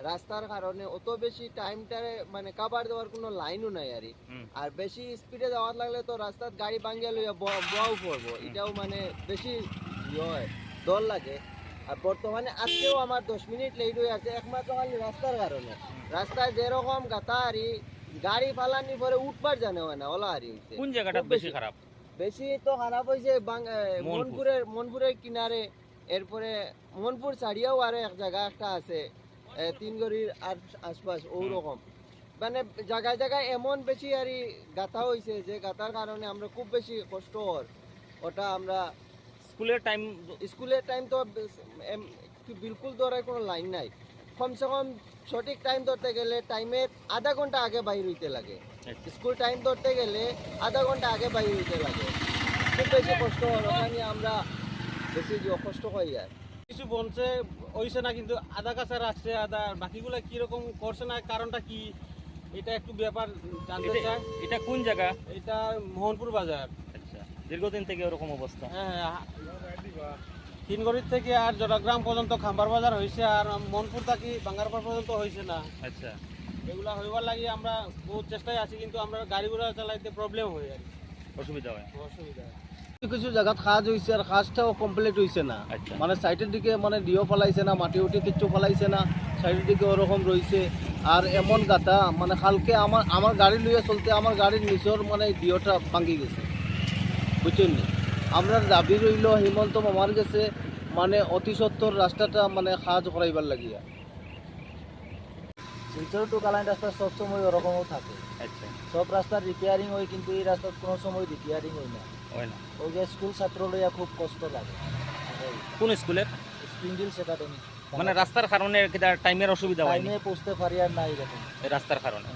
রাস্তার কারণে অত বেশি টাইমটারে মানে কাভার দেওয়ার কোনো লাইনও নাই আর বেশি স্পিডে যাওয়ার লাগলে তো রাস্তার গাড়ি ভাঙ্গিয়া লইয়া বয়াও পড়বো, এটাও মানে বেশি হয় ডর লাগে। আর বর্তমানে আজকেও আমার 10 মিনিট লেট হয়ে আছে একমাত্র খালি রাস্তার কারণে। রাস্তায় যেরকম গাতা গাড়ি ফালানি পরে উঠবার জানে হয় না ওলা কোন জায়গাটা বেশি খারাপ? বেশি তো খারাপ হয়েছে মনপুরের কিনারে, এরপরে মনপুর ছাড়িয়েও আরো এক জায়গা একটা আছে তিনগড়ির আশপাশ ওরকম মানে জায়গায় জায়গায় এমন বেশি গাথা হয়েছে যে গাথার কারণে আমরা খুব বেশি কষ্ট ওটা আমরা স্কুলের টাইম তো বিলকুল ধরার কোনো লাইন নাই। কমসে কম সঠিক টাইম ধরতে গেলে টাইমের আধা ঘন্টা আগে বাইর হইতে লাগে, স্কুল টাইম ধরতে গেলে আধা ঘন্টা আগে বাইর হইতে লাগে। খুব বেশি কষ্ট ওখানে আমরা বেশি কষ্ট হয়ে যায়। কিছু বলছে হইছে না, কিন্তু আধা কাছে রাখছে, আধা বাকিগুলো কিরকম করছে না, কারণটা কি এটা একটু ব্যাপার জানতে চাই। এটা কোন জায়গা? এটা মোহনপুর বাজার। আচ্ছা, দীর্ঘদিন থেকে এরকম অবস্থা? হ্যাঁ, তিনগড়ির থেকে আর জটাগ্রাম পর্যন্ত খাম্বার বাজার হয়েছে, আর মোহনপুর থেকে বাঙ্গারপাড় পর্যন্ত হয়েছে না। আচ্ছা, এগুলা হইবার লাগে আমরা বহুত চেষ্টায় আছি, কিন্তু আমরা গাড়িগুলো চালাইতে প্রবলেম হয় আর অসুবিধা হয়। কিছু জায়গাত কাজ হয়েছে আর কাজটাও কমপ্লিট হয়েছে না। মানে সাইডের দিকে মানে দিও ফেলাইছে না, মাটি উঠে কিচ্ছু ফেলাইছে না, সাইডের দিকে ওরকম রয়েছে। আর এমন গাথা মানে কালকে আমার গাড়ি লইয়া চলতে আমার গাড়ির নিচর মানে দিওটা ভাঙি গেছে, বুঝছেন নি। আমরা দাবি রইল হিমন্ত মামার গেছে মানে অতি সত্তর রাস্তাটা মানে কাজ করাইবার লাগিয়া। শিলচর টু কালাইন রাস্তা সবসময় ওরকমও থাকে। আচ্ছা, সব রাস্তার রিপেয়ারিং হয়, কিন্তু এই রাস্তার কোনো সময় রিপেয়ারিং হয় না। ওই যে স্কুল ছাত্র লইয়া খুব কষ্ট লাগে। কোন স্কুলের? স্প্রিংডিলস একাডেমি। মানে রাস্তার কারণে টাইমের অসুবিধা হয়, টাইমে পৌঁছতে পারি আর নাই এরকম রাস্তার কারণে।